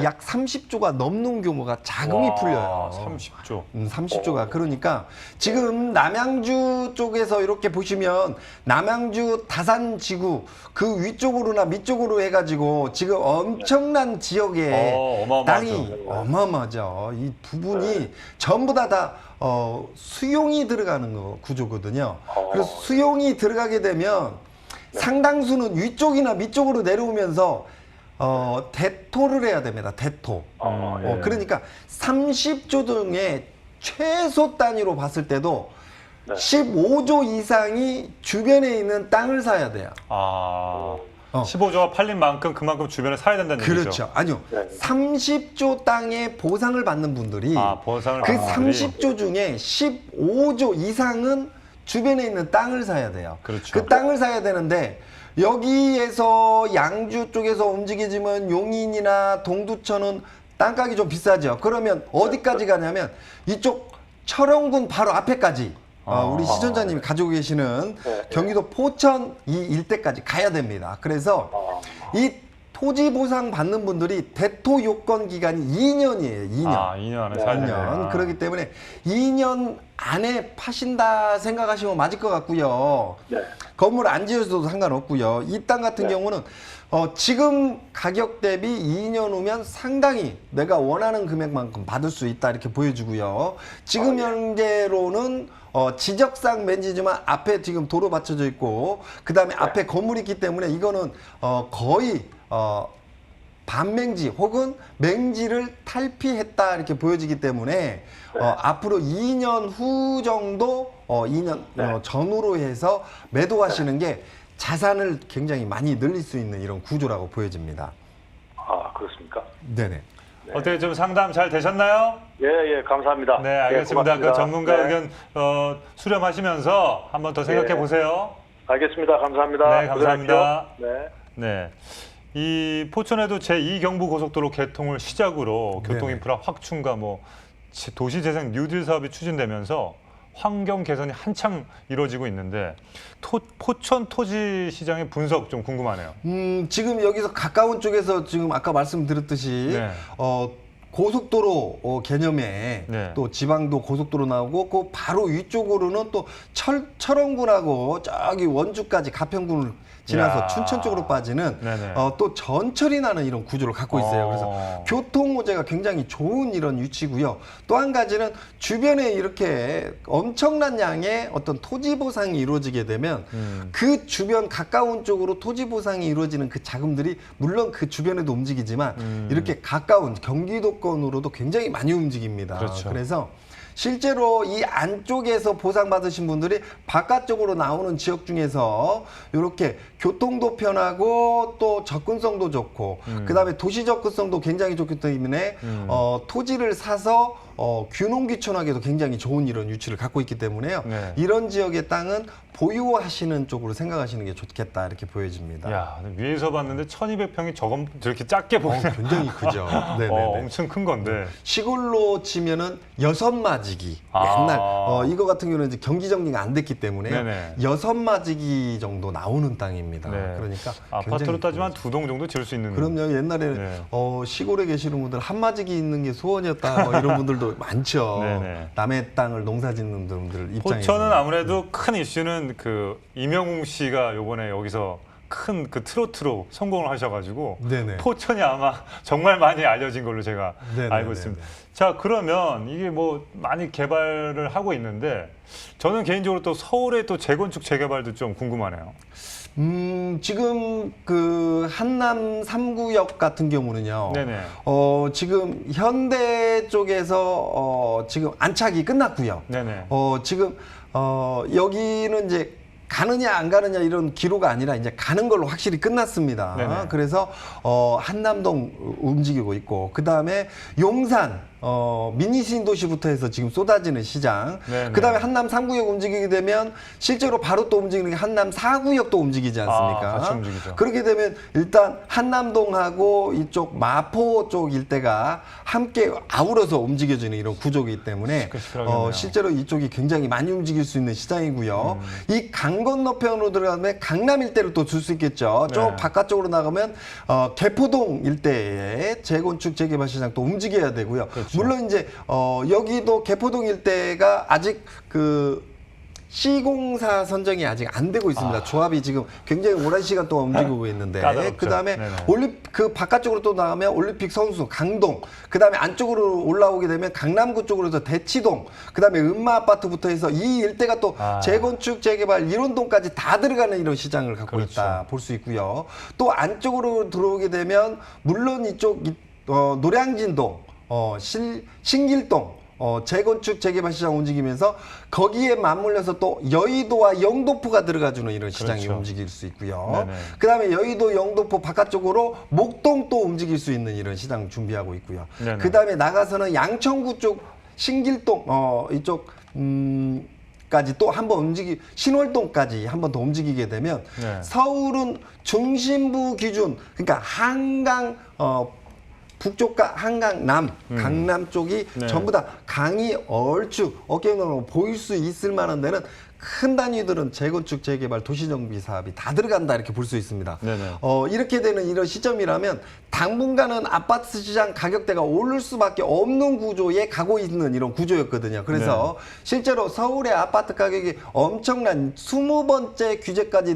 약 30조가 넘는 규모가 자금이 풀려요. 30조. 30조가. 그러니까 지금 남양주 쪽에서 이렇게 보시면 남양주 다산지구 그 위쪽으로나 밑쪽으로 해가지고 지금 엄청난 지역에 어마어마하죠. 땅이 어마어마하죠. 이 부분이 전부 다 수용이 들어가는 구조거든요. 그래서 수용이 들어가게 되면 상당수는 위쪽이나 밑쪽으로 내려오면서 대토를 해야 됩니다. 대토. 예. 그러니까 30조 등의 최소 단위로 봤을 때도 15조 이상이 주변에 있는 땅을 사야 돼요. 15조가 팔린 만큼 그만큼 주변에 사야 된다는 얘기죠. 그렇죠. 아니요. 30조 땅의 보상을 받는 분들이 보상을 그 받는 분들이. 30조 중에 15조 이상은 주변에 있는 땅을 사야 돼요. 그렇죠. 그 땅을 사야 되는데 여기에서 양주 쪽에서 움직이지만 용인이나 동두천은 땅값이 좀 비싸죠. 그러면 어디까지 가냐면 이쪽 철원군 바로 앞에까지 우리 시청자님이 가지고 계시는 경기도 포천 이 일대까지 가야 됩니다. 그래서 이 토지 보상 받는 분들이 대토 요건 기간이 2년이에요. 2년. 2년 안에 사야 되는구나. 그렇기 때문에 2년 안에 파신다 생각하시면 맞을 것 같고요. 네. 건물 안 지어서도 상관없고요. 이 땅 같은 경우는 지금 가격 대비 2년 후면 상당히 내가 원하는 금액만큼 받을 수 있다 이렇게 보여주고요. 지금 현재로는 지적상 맹지지만 앞에 지금 도로 받쳐져 있고 그 다음에 앞에 건물이 있기 때문에 이거는 거의 반맹지 혹은 맹지를 탈피했다 이렇게 보여지기 때문에 앞으로 2년 후 정도 2년 전후로 해서 매도하시는 게 자산을 굉장히 많이 늘릴 수 있는 이런 구조라고 보여집니다. 그렇습니까? 네네. 어떻게 좀 상담 잘 되셨나요? 예, 감사합니다. 네, 알겠습니다. 고맙습니다. 그 전문가 의견 수렴하시면서 한번 더 생각해 보세요. 알겠습니다. 감사합니다. 네, 감사합니다. 고생하십시오. 네. 네. 이 포천에도 제2경부 고속도로 개통을 시작으로 교통인프라 확충과 도시재생 뉴딜 사업이 추진되면서 환경 개선이 한창 이루어지고 있는데 포천 토지 시장의 분석 좀 궁금하네요. 지금 여기서 가까운 쪽에서 지금 아까 말씀드렸듯이 고속도로 개념에 또 지방도 고속도로 나오고 그 바로 위쪽으로는 또 철원군하고 저기 원주까지 가평군을 지나서 야. 춘천 쪽으로 빠지는 네네. 또 전철이 나는 이런 구조를 갖고 있어요. 그래서 교통 호재가 굉장히 좋은 이런 위치고요. 또 한 가지는 주변에 이렇게 엄청난 양의 어떤 토지 보상이 이루어지게 되면 그 주변 가까운 쪽으로 토지 보상이 이루어지는 그 자금들이 물론 그 주변에도 움직이지만 이렇게 가까운 경기도권으로도 굉장히 많이 움직입니다. 그렇죠. 그래서 실제로 이 안쪽에서 보상받으신 분들이 바깥쪽으로 나오는 지역 중에서 이렇게 교통도 편하고 또 접근성도 좋고 그다음에 도시 접근성도 굉장히 좋기 때문에 토지를 사서 귀농귀촌하기도 굉장히 좋은 이런 위치를 갖고 있기 때문에요. 네. 이런 지역의 땅은 보유하시는 쪽으로 생각하시는 게 좋겠다 이렇게 보여집니다. 야, 위에서 봤는데 1200평이 저렇게 작게 보이네. 굉장히 크죠. 네네네. 엄청 큰 건데. 시골로 치면은 6마지기 옛날 이거 같은 경우는 이제 경기 정리가 안 됐기 때문에 네네. 6마지기 정도 나오는 땅입니다. 네. 그러니까 아파트로 굉장히 따지면 2동 정도 지을 수 있는. 그럼요. 옛날에는 네. 시골에 계시는 분들 한마지기 있는 게 소원이었다 뭐 이런 분들도 많죠. 네네. 남의 땅을 농사 짓는 분들 입장에서. 포천은 아무래도 큰 이슈는 그 이명웅 씨가 요번에 여기서 큰 그 트로트로 성공을 하셔가지고 네네. 포천이 아마 정말 많이 알려진 걸로 제가 네네네네. 알고 있습니다. 자, 그러면 이게 뭐 많이 개발을 하고 있는데 저는 개인적으로 또 서울의 또 재건축 재개발도 좀 궁금하네요. 지금 그 한남 3구역 같은 경우는요. 네네. 지금 현대 쪽에서 지금 안착이 끝났고요. 네네. 지금 여기는 이제 가느냐 안 가느냐 이런 기로가 아니라 이제 가는 걸로 확실히 끝났습니다. 네네. 그래서 한남동 움직이고 있고 그다음에 용산 미니 신도시부터 해서 지금 쏟아지는 시장. 네네. 그다음에 한남 3구역 움직이게 되면 실제로 바로 또 움직이는 게 한남 4구역도 움직이지 않습니까? 같이 움직이죠. 그렇게 되면 일단 한남동하고 이쪽 마포 쪽 일대가 함께 아우러서 움직여지는 이런 구조이기 때문에 시끌시끌하겠네요. 실제로 이쪽이 굉장히 많이 움직일 수 있는 시장이고요. 이 강 건너편으로 들어가면 강남 일대로 또 줄 수 있겠죠. 네. 저 바깥쪽으로 나가면 개포동 일대에 재건축 재개발 시장 또 움직여야 되고요. 그렇죠. 물론 이제 여기도 개포동 일대가 아직 그 시공사 선정이 아직 안 되고 있습니다. 조합이 지금 굉장히 오랜 시간 동안 움직이고 있는데 까다롭죠. 그다음에 네네. 그 바깥쪽으로 또 나가면 올림픽 선수 강동, 그다음에 안쪽으로 올라오게 되면 강남구 쪽으로서 대치동, 그다음에 음마 아파트부터 해서 이 일대가 또 재건축 재개발 이론동까지 다 들어가는 이런 시장을 갖고 그렇죠. 있다 볼 수 있고요. 또 안쪽으로 들어오게 되면 물론 이쪽 노량진동, 신길동 재건축 재개발 시장 움직이면서 거기에 맞물려서 또 여의도와 영등포가 들어가주는 이런 시장이 그렇죠. 움직일 수 있고요. 네네. 그다음에 여의도 영등포 바깥쪽으로 목동 또 움직일 수 있는 이런 시장 준비하고 있고요. 네네. 그다음에 나가서는 양천구 쪽 신길동 이쪽 까지 또 한번 신월동까지 한번 더 움직이게 되면 네. 서울은 중심부 기준 그러니까 한강 북쪽과 한강 남, 강남 쪽이 네. 전부 다 강이 얼추 어깨너머 보일 수 있을 만한 데는 큰 단위들은 재건축, 재개발, 도시정비 사업이 다 들어간다 이렇게 볼 수 있습니다. 네네. 이렇게 되는 이런 시점이라면 당분간은 아파트 시장 가격대가 오를 수밖에 없는 구조에 가고 있는 이런 구조였거든요. 그래서 실제로 서울의 아파트 가격이 엄청난 20번째 규제까지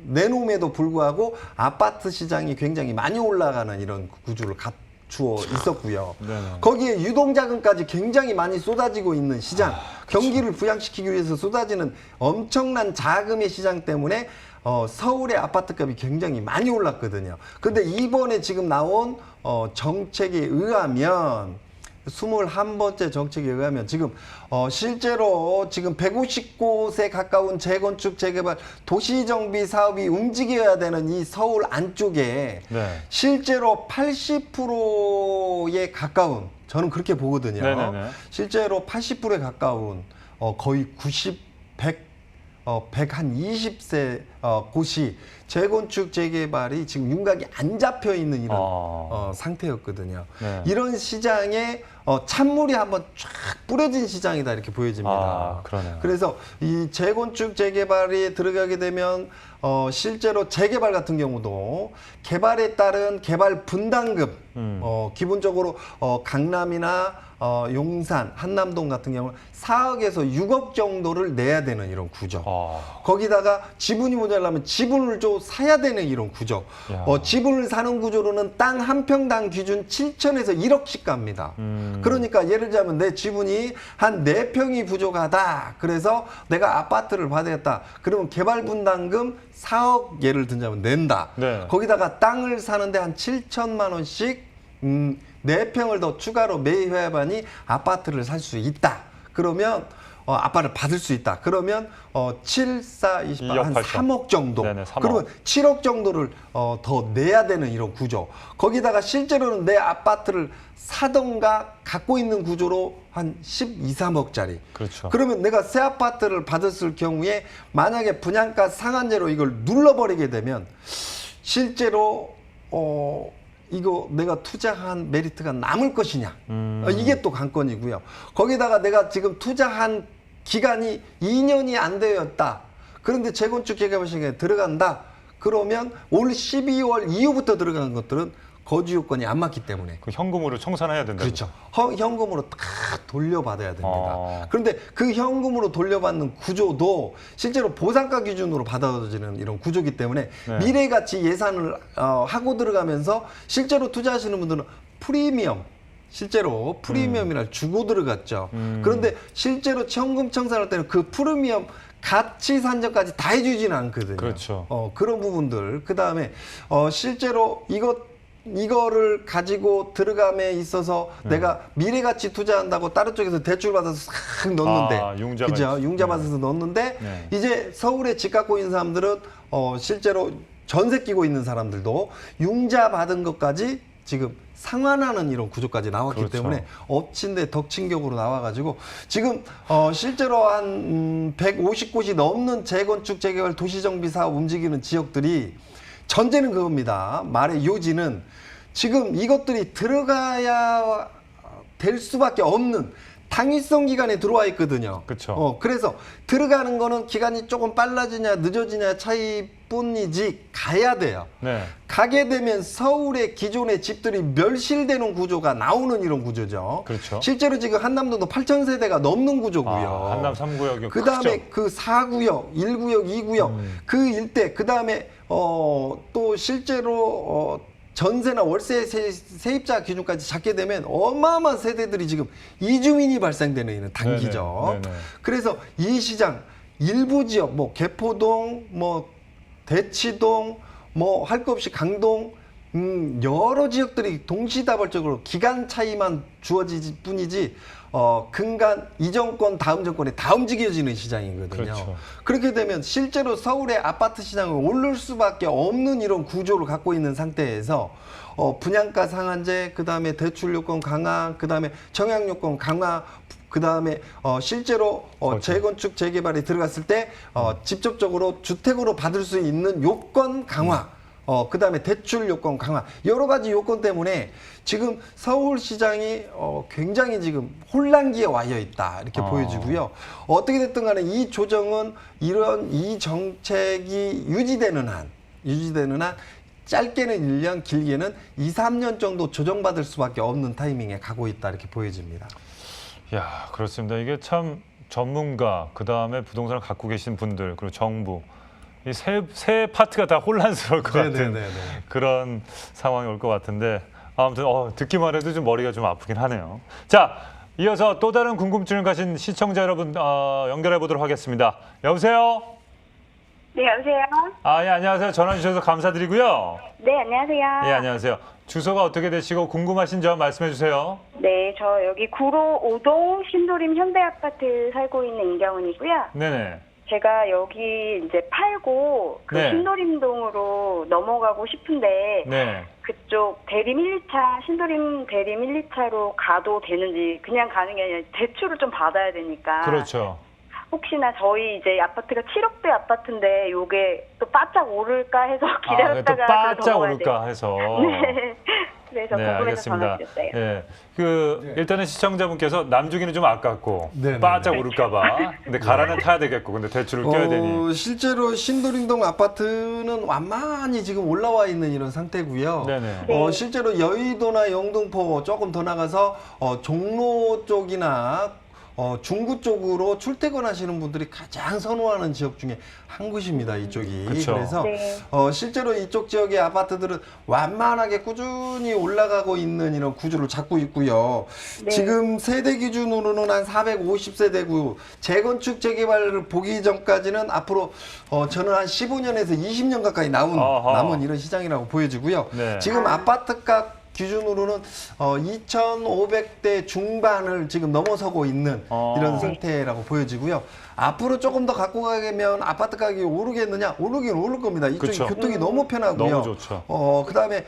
내놓음에도 불구하고 아파트 시장이 굉장히 많이 올라가는 이런 구조를 갖추어 있었고요. 네네. 거기에 유동자금까지 굉장히 많이 쏟아지고 있는 시장, 경기를 부양시키기 위해서 쏟아지는 엄청난 자금의 시장 때문에 서울의 아파트값이 굉장히 많이 올랐거든요. 그런데 이번에 지금 나온 정책에 의하면 21번째 정책에 의하면 지금 실제로 지금 150곳에 가까운 재건축 재개발 도시정비 사업이 움직여야 되는 이 서울 안쪽에 네. 실제로 80%에 가까운 저는 그렇게 보거든요. 네네네. 실제로 80%에 가까운 거의 120세 곳이 재건축 재개발이 지금 윤곽이 안 잡혀 있는 이런 상태였거든요. 네. 이런 시장에 찬물이 한번 쫙 뿌려진 시장이다 이렇게 보여집니다. 그러네요. 그래서 이 재건축 재개발이 들어가게 되면 실제로 재개발 같은 경우도 개발에 따른 개발 분담금 기본적으로 강남이나 용산, 한남동 같은 경우는 4억에서 6억 정도를 내야 되는 이런 구조. 거기다가 지분이 모자라면 지분을 좀 사야 되는 이런 구조. 지분을 사는 구조로는 땅 한 평당 기준 7천에서 1억씩 갑니다. 그러니까 예를 들자면 내 지분이 한 4평이 부족하다. 그래서 내가 아파트를 받아야겠다. 그러면 개발 분담금 4억 예를 들자면 낸다. 네. 거기다가 땅을 사는데 한 7천만 원씩 4평을 더 추가로 매입해야만이 아파트를 살 수 있다. 그러면 아파트를 받을 수 있다. 그러면 7, 4, 28, 한 3억 정도. 네네, 3억. 그러면 7억 정도를 더 내야 되는 이런 구조. 거기다가 실제로는 내 아파트를 사던가 갖고 있는 구조로 한 12, 3억짜리. 그렇죠. 그러면 내가 새 아파트를 받았을 경우에 만약에 분양가 상한제로 이걸 눌러버리게 되면 실제로 이거 내가 투자한 메리트가 남을 것이냐. 이게 또 관건이고요. 거기다가 내가 지금 투자한 기간이 2년이 안 되었다. 그런데 재건축 재개발 시행에 들어간다. 그러면 올 12월 이후부터 들어가는 것들은 거주 요건이 안 맞기 때문에. 그 현금으로 청산해야 된다. 그렇죠. 현금으로 딱 돌려받아야 됩니다. 그런데 그 현금으로 돌려받는 구조도 실제로 보상가 기준으로 받아들여지는 이런 구조이기 때문에 네. 미래가치 예산을 하고 들어가면서 실제로 투자하시는 분들은 프리미엄, 실제로 프리미엄이라 주고 들어갔죠. 그런데 실제로 현금 청산할 때는 그 프리미엄 가치 산정까지 다 해주지는 않거든요. 그렇죠. 그런 부분들. 그 다음에 실제로 이거를 가지고 들어감에 있어서 내가 미래가치 투자한다고 다른 쪽에서 대출 받아서 싹 넣었는데, 융자가 그죠? 융자 받아서 넣었는데 네. 이제 서울에 집 갖고 있는 사람들은 실제로 전세 끼고 있는 사람들도 융자 받은 것까지 지금 상환하는 이런 구조까지 나왔기 그렇죠. 때문에 엎친 데 덕친 격으로 나와가지고 지금 실제로 한 150곳이 넘는 재건축 재개발 도시정비 사업 움직이는 지역들이 전제는 그겁니다. 말의 요지는 지금 이것들이 들어가야 될 수밖에 없는 당위성 기간에 들어와 있거든요. 그렇죠. 그래서 들어가는 거는 기간이 조금 빨라지냐 늦어지냐 차이뿐이지 가야 돼요. 네. 가게 되면 서울의 기존의 집들이 멸실되는 구조가 나오는 이런 구조죠. 그렇죠. 실제로 지금 한남동도 8,000세대가 넘는 구조고요. 한남 3구역이 그 다음에 그 4구역, 1구역, 2구역 그 일대, 그 다음에 또 실제로 전세나 월세 세입자 기준까지 잡게 되면 어마어마한 세대들이 지금 이주민이 발생되는 이런 단기죠. 네네. 그래서 이 시장 일부 지역, 뭐 개포동, 뭐 대치동, 뭐 할 것 없이 강동, 여러 지역들이 동시다발적으로 기간 차이만 주어질 뿐이지 근간 이 정권 다음 정권에 다 움직여지는 시장이거든요. 그렇죠. 그렇게 되면 실제로 서울의 아파트 시장은 오를 수밖에 없는 이런 구조를 갖고 있는 상태에서 분양가 상한제, 그 다음에 대출 요건 강화, 그 다음에 청약 요건 강화, 그 다음에 실제로 그렇죠. 재건축 재개발이 들어갔을 때 직접적으로 주택으로 받을 수 있는 요건 강화. 그 다음에 대출 요건 강화, 여러 가지 요건 때문에 지금 서울시장이 굉장히 지금 혼란기에 와여 있다 이렇게 보여지고요. 어떻게 됐든 간에 이 조정은 이 정책이 유지되는 한 짧게는 1년, 길게는 2, 3년 정도 조정받을 수밖에 없는 타이밍에 가고 있다 이렇게 보여집니다. 야, 그렇습니다. 이게 참 전문가, 그 다음에 부동산을 갖고 계신 분들, 그리고 정부, 이 세 파트가 다 혼란스러울 것 같은 그런 상황이 올 것 같은데 아무튼 듣기만 해도 좀 머리가 좀 아프긴 하네요. 자, 이어서 또 다른 궁금증을 가진 시청자 여러분 연결해 보도록 하겠습니다. 여보세요? 네, 여보세요? 예, 안녕하세요. 전화 주셔서 감사드리고요. 네, 안녕하세요. 예, 안녕하세요. 주소가 어떻게 되시고 궁금하신 점 말씀해 주세요. 네, 저 여기 구로 5동 신도림 현대아파트 살고 있는 임경은이고요. 네네. 제가 여기 이제 팔고 그 네. 신도림동으로 넘어가고 싶은데 네. 그쪽 대림 1차, 신도림 대림 1, 2차로 가도 되는지 그냥 가는 게 아니라 대출을 좀 받아야 되니까. 그렇죠. 혹시나 저희 이제 아파트가 7억대 아파트인데 요게 또 바짝 오를까 해서 또 기다렸다가 바짝 넘어가야 오를까 돼요. 해서. 네. 그래서 네, 궁금해서 알겠습니다. 전화드렸어요. 예, 일단은 시청자분께서 남주기는 좀 아깝고 네, 네, 바짝 네. 오를까봐. 근데 가라는 타야 되겠고, 근데 대출을 껴야 되니. 실제로 신도림동 아파트는 완만히 지금 올라와 있는 이런 상태고요. 네네. 실제로 여의도나 영등포 조금 더 나가서 종로 쪽이나 중구 쪽으로 출퇴근하시는 분들이 가장 선호하는 지역 중에 한 곳입니다. 이쪽이. 그쵸. 그래서 네. 실제로 이쪽 지역의 아파트들은 완만하게 꾸준히 올라가고 있는 이런 구조를 잡고 있고요. 네. 지금 세대 기준으로는 한 450세대고 재건축 재개발을 보기 전까지는 앞으로 저는 한 15년에서 20년 가까이 남은 이런 시장이라고 보여지고요. 네. 지금 아파트값 기준으로는 2,500대 중반을 지금 넘어서고 있는 이런 상태라고 보여지고요. 앞으로 조금 더 갖고 가면 아파트 가격이 오르겠느냐? 오르긴 오를 겁니다. 이쪽이 그쵸. 교통이 너무 편하고요. 너무 좋죠. 그다음에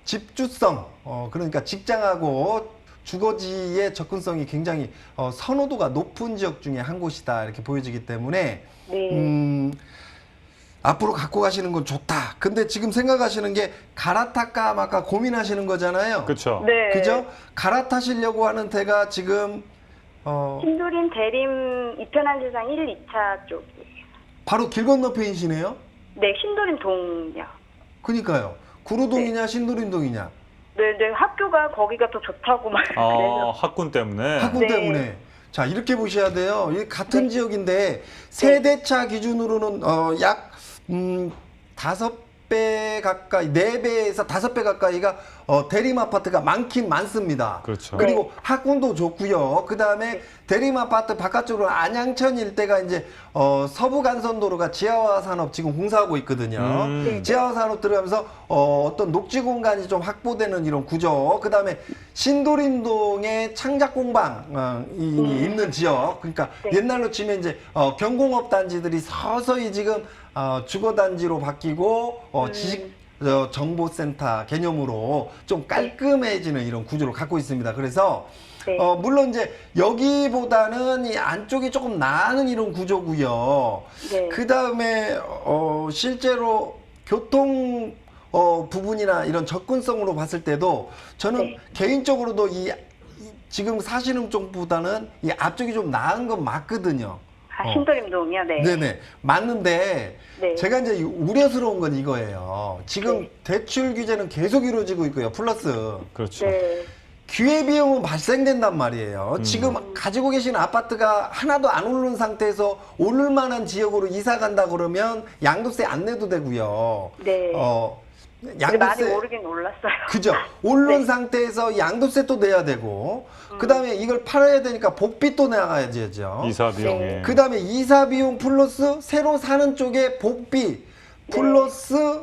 집주성, 그러니까 직장하고 주거지의 접근성이 굉장히 선호도가 높은 지역 중에 한 곳이다 이렇게 보여지기 때문에 네. 앞으로 갖고 가시는 건 좋다. 근데 지금 생각하시는 게 갈아탈까 말까 고민하시는 거잖아요. 그렇죠. 네. 그죠? 갈아타시려고 하는 데가 지금 신도림 대림 이편한 세상 1, 2차 쪽이에요. 바로 길 건너편이시네요. 네, 신도림 동요. 그러니까요. 구로동이냐 신도림동이냐. 네, 학교가 거기가 더 좋다고 막 그래서. 학군 때문에. 학군 네. 때문에. 자, 이렇게 보셔야 돼요. 이 같은 지역인데 세대차 기준으로는 약 5배 가까이, 4배에서 5배 가까이가 대림 아파트가 많긴 많습니다. 그렇죠. 그리고 학군도 좋고요. 그 다음에 대림 아파트 바깥쪽으로 안양천 일대가 이제 서부 간선도로가 지하화 산업 지금 공사하고 있거든요. 지하화 산업 들어가면서 어떤 녹지 공간이 좀 확보되는 이런 구조. 그 다음에 신도림동에 창작 공방이 있는 지역. 그러니까 옛날로 치면 이제 경공업 단지들이 서서히 지금 주거단지로 바뀌고 지식 정보센터 개념으로 좀 깔끔해지는 이런 구조를 갖고 있습니다. 그래서 물론 이제 여기보다는 이 안쪽이 조금 나은 이런 구조고요. 네. 그 다음에 실제로 교통 부분이나 이런 접근성으로 봤을 때도 저는 개인적으로도 지금 사시는 쪽보다는 이 앞쪽이 좀 나은 건 맞거든요. 신도림동이요? 네. 네네. 맞는데, 네. 제가 이제 우려스러운 건 이거예요. 지금 대출 규제는 계속 이루어지고 있고요. 플러스. 그렇죠. 네. 기회비용은 발생된단 말이에요. 지금 가지고 계신 아파트가 하나도 안 오른 상태에서 오를 만한 지역으로 이사 간다 그러면 양도세 안 내도 되고요. 네. 근데 많이 오르긴 올랐어요. 그죠. 오른 상태에서 양도세 또 내야 되고, 그 다음에 이걸 팔아야 되니까 복비도 나가야죠. 이사 비용에. 그 다음에 이사 비용 플러스 새로 사는 쪽에 복비 플러스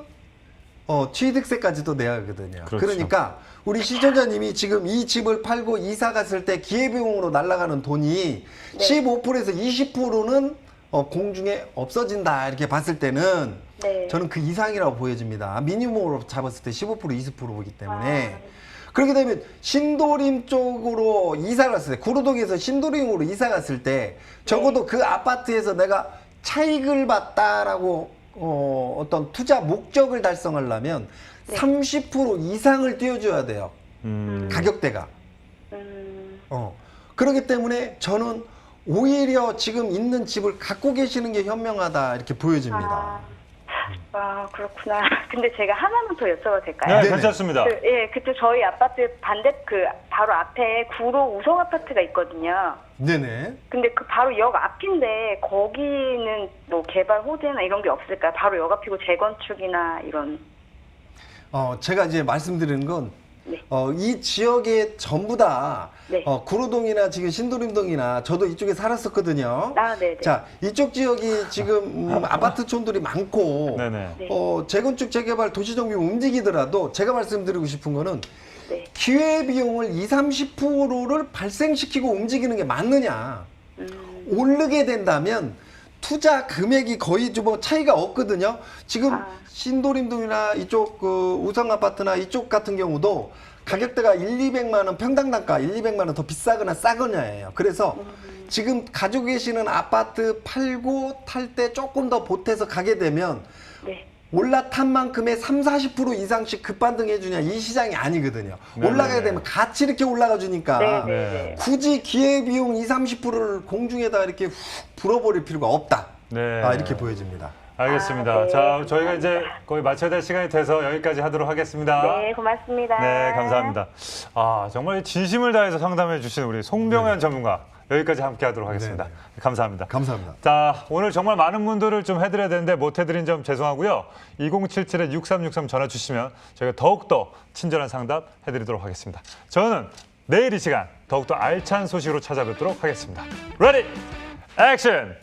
취득세까지도 내야 하거든요. 그렇죠. 그러니까 우리 시청자님이 지금 이 집을 팔고 이사 갔을 때 기회비용으로 날아가는 돈이 15%에서 20%는 공중에 없어진다 이렇게 봤을 때는 저는 그 이상이라고 보여집니다. 미니멈으로 잡았을 때 15% 20%이기 때문에 그렇게 되면 신도림 쪽으로 이사 갔을 때 구로동에서 신도림으로 이사 갔을 때 적어도 그 아파트에서 내가 차익을 봤다라고 어떤 투자 목적을 달성하려면 30% 이상을 띄워줘야 돼요. 가격대가. 그렇기 때문에 저는 오히려 지금 있는 집을 갖고 계시는 게 현명하다 이렇게 보여집니다. 그렇구나. 근데 제가 하나만 더 여쭤봐도 될까요? 네, 괜찮습니다. 그때 저희 아파트 바로 앞에 구로 우성 아파트가 있거든요. 네네. 근데 그 바로 역 앞인데 거기는 뭐 개발 호재나 이런 게 없을까요? 바로 역 앞이고 재건축이나 이런. 제가 이제 말씀드리는 건 이 지역에 전부 다 구로동이나 지금 신도림동이나 저도 이쪽에 살았었거든요. 네네. 자, 이쪽 지역이 지금 아파트촌들이 많고 재건축 재개발 도시정비 움직이더라도 제가 말씀드리고 싶은 거는 기회비용을 20-30%를 발생시키고 움직이는 게 맞느냐. 오르게 된다면 투자 금액이 거의 좀 차이가 없거든요. 지금 신도림동이나 이쪽 우성 아파트나 이쪽 같은 경우도 가격대가 1-200만 원 평당 단가 1-200만 원 더 비싸거나 싸거나예요. 그래서 지금 가지고 계시는 아파트 팔고 탈 때 조금 더 보태서 가게 되면 올라탄 만큼의 30-40% 이상씩 급반등해 주냐 이 시장이 아니거든요. 네네네. 올라가야 되면 같이 이렇게 올라가 주니까 네. 굳이 기회비용 20-30%를 공중에다 이렇게 훅 불어버릴 필요가 없다. 네. 이렇게 보여집니다. 알겠습니다. 네. 자, 저희가 이제 거의 마쳐야 될 시간이 돼서 여기까지 하도록 하겠습니다. 네, 고맙습니다. 네, 감사합니다. 정말 진심을 다해서 상담해 주신 우리 송병현 전문가 여기까지 함께 하도록 하겠습니다. 네. 감사합니다. 감사합니다. 자, 오늘 정말 많은 분들을 좀 해드려야 되는데 못 해드린 점 죄송하고요. 2077-6363 전화 주시면 저희가 더욱더 친절한 상담 해드리도록 하겠습니다. 저는 내일 이 시간 더욱더 알찬 소식으로 찾아뵙도록 하겠습니다. 레디, 액션!